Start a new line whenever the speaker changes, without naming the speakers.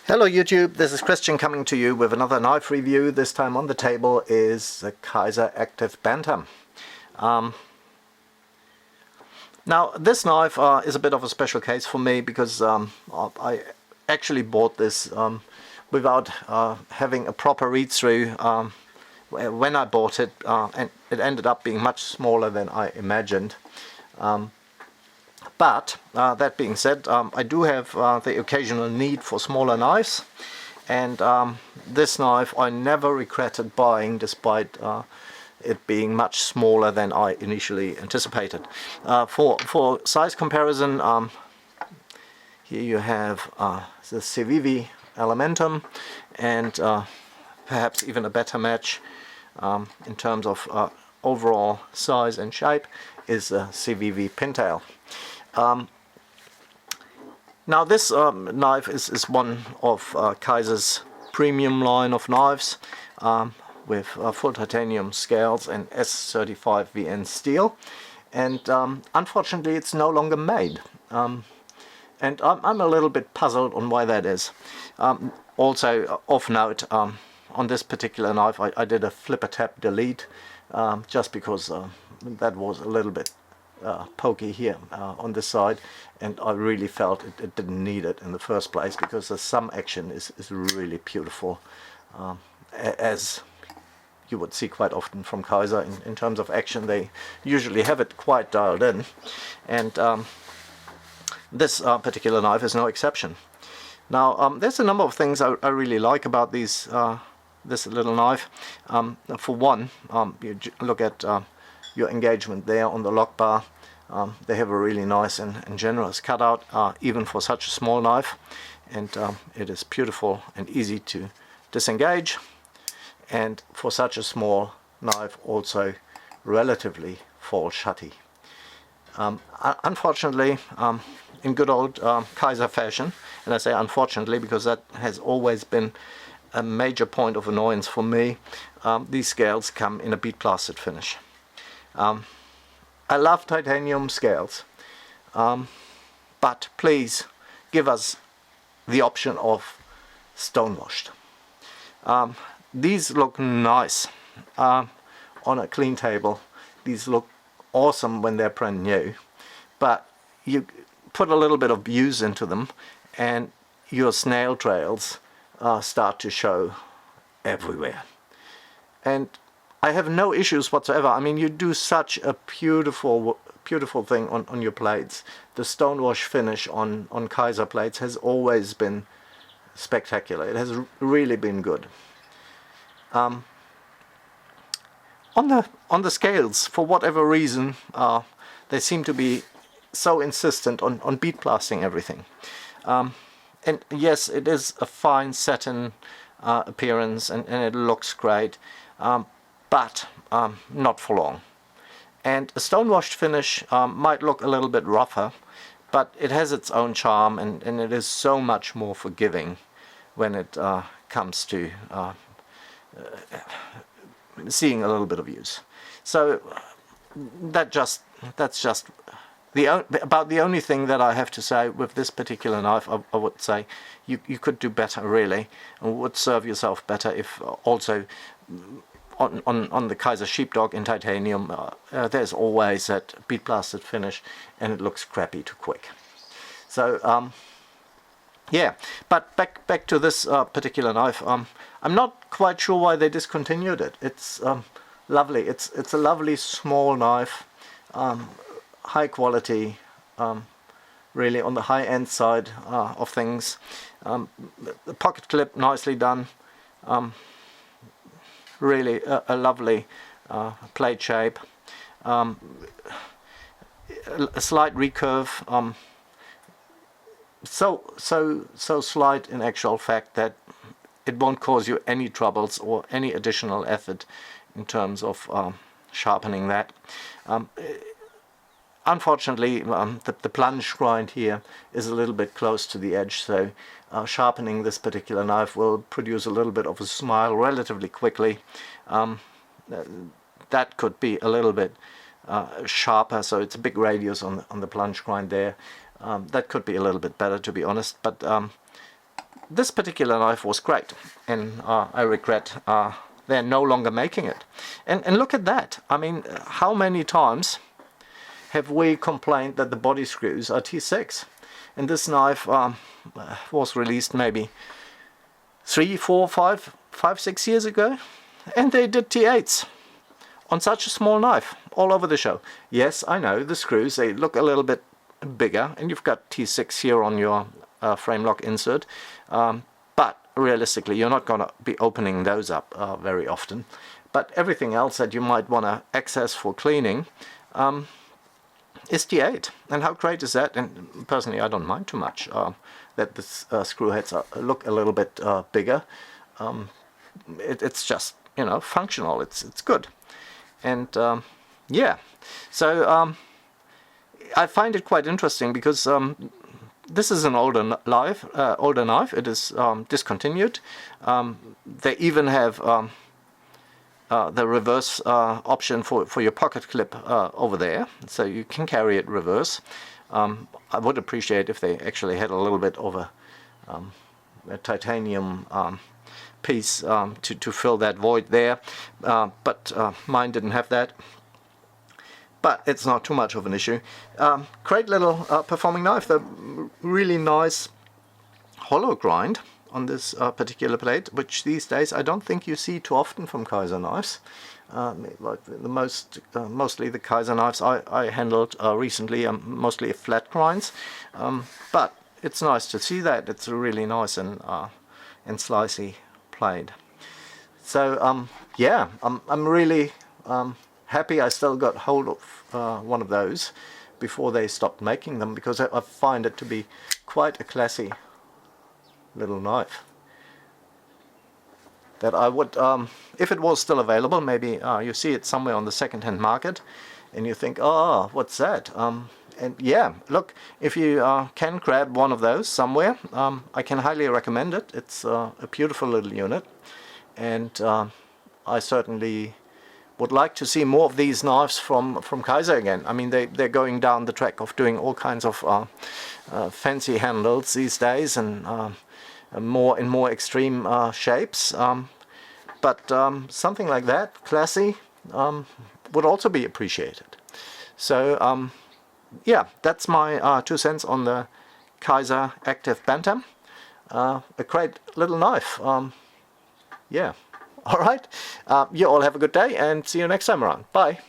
Hello YouTube, this is Christian coming to you with another knife review. This time on the table is the Kizer Active Bantam. Now this knife is a bit of a special case for me because I actually bought this without having a proper read-through when I bought it, and it ended up being much smaller than I imagined. But that being said, I do have the occasional need for smaller knives, and this knife I never regretted buying despite it being much smaller than I initially anticipated. For size comparison, here you have the Civivi Elementum, and perhaps even a better match in terms of overall size and shape is the Civivi Pintail. Now this knife is one of Kizer's premium line of knives with full titanium scales and S35 VN steel, and unfortunately it's no longer made, and I'm a little bit puzzled on why that is. Also off note, on this particular knife I did a flipper tab delete just because that was a little bit pokey here on this side, and I really felt it didn't need it in the first place because the thumb action is really beautiful, as you would see quite often from Kizer. In terms of action, they usually have it quite dialed in, and this particular knife is no exception. Now there's a number of things I really like about this little knife. For one, you look at your engagement there on the lock bar. They have a really nice and generous cutout, even for such a small knife, and it is beautiful and easy to disengage, and for such a small knife also relatively fall shutty. Unfortunately, in good old Kizer fashion, and I say unfortunately because that has always been a major point of annoyance for me, these scales come in a bead plastered finish. I love titanium scales, but please give us the option of stone washed. These look nice on a clean table. These look awesome when they're brand new, but you put a little bit of use into them and your snail trails start to show everywhere. And I have no issues whatsoever. I mean, you do such a beautiful thing on your plates. The stonewash finish on Kizer plates has always been spectacular. It has really been good. On the scales, for whatever reason, they seem to be so insistent on bead plastering everything. And yes, it is a fine satin appearance, and it looks great. But not for long. And a stone-washed finish might look a little bit rougher, but it has its own charm, and it is so much more forgiving when it comes to seeing a little bit of use. So that's just about the only thing that I have to say with this particular knife. I would say you could do better, really, and would serve yourself better if also on the Kizer Sheepdog in titanium, there's always that bead plastered finish, and it looks crappy too quick. So yeah, but back to this particular knife. I'm not quite sure why they discontinued it. It's lovely. It's a lovely small knife, high quality, really on the high end side of things. The pocket clip nicely done. Really a lovely plate shape, a slight recurve, so slight in actual fact that it won't cause you any troubles or any additional effort in terms of sharpening that. Unfortunately, the plunge grind here is a little bit close to the edge, so sharpening this particular knife will produce a little bit of a smile relatively quickly. That could be a little bit sharper, so it's a big radius on the plunge grind there. That could be a little bit better, to be honest, but this particular knife was great, and I regret they're no longer making it. And look at that. I mean, how many times have we complained that the body screws are T6? And this knife was released maybe 3, 4, 5, 6 years ago, and they did T8s on such a small knife all over the show. Yes, I know, the screws, they look a little bit bigger, and you've got T6 here on your frame lock insert, but realistically you're not going to be opening those up very often. But everything else that you might want to access for cleaning is T8. And how great is that? And personally I don't mind too much that the screw heads look a little bit bigger. It's just, you know, functional, it's good. And yeah, so I find it quite interesting because this is an older knife. It is discontinued. They even have the reverse option for your pocket clip over there, so you can carry it reverse. I would appreciate if they actually had a little bit of a titanium piece to fill that void there, but mine didn't have that. But it's not too much of an issue. Great little performing knife. The really nice hollow grind on this particular plate, which these days I don't think you see too often from Kizer knives. Like mostly the Kizer knives I handled recently are mostly flat grinds, but it's nice to see that. It's a really nice and slicey blade. So yeah, I'm really happy I still got hold of one of those before they stopped making them, because I find it to be quite a classy little knife that I would, if it was still available, maybe you see it somewhere on the second-hand market and you think, oh, what's that? And yeah, look, if you can grab one of those somewhere, I can highly recommend it. It's a beautiful little unit, and I certainly would like to see more of these knives from Kizer again. I mean, they're going down the track of doing all kinds of fancy handles these days, and more extreme shapes. But something like that, classy, would also be appreciated. So yeah, that's my 2 cents on the Kizer Active Bantam. A great little knife. Yeah. Alright, you all have a good day and see you next time around. Bye.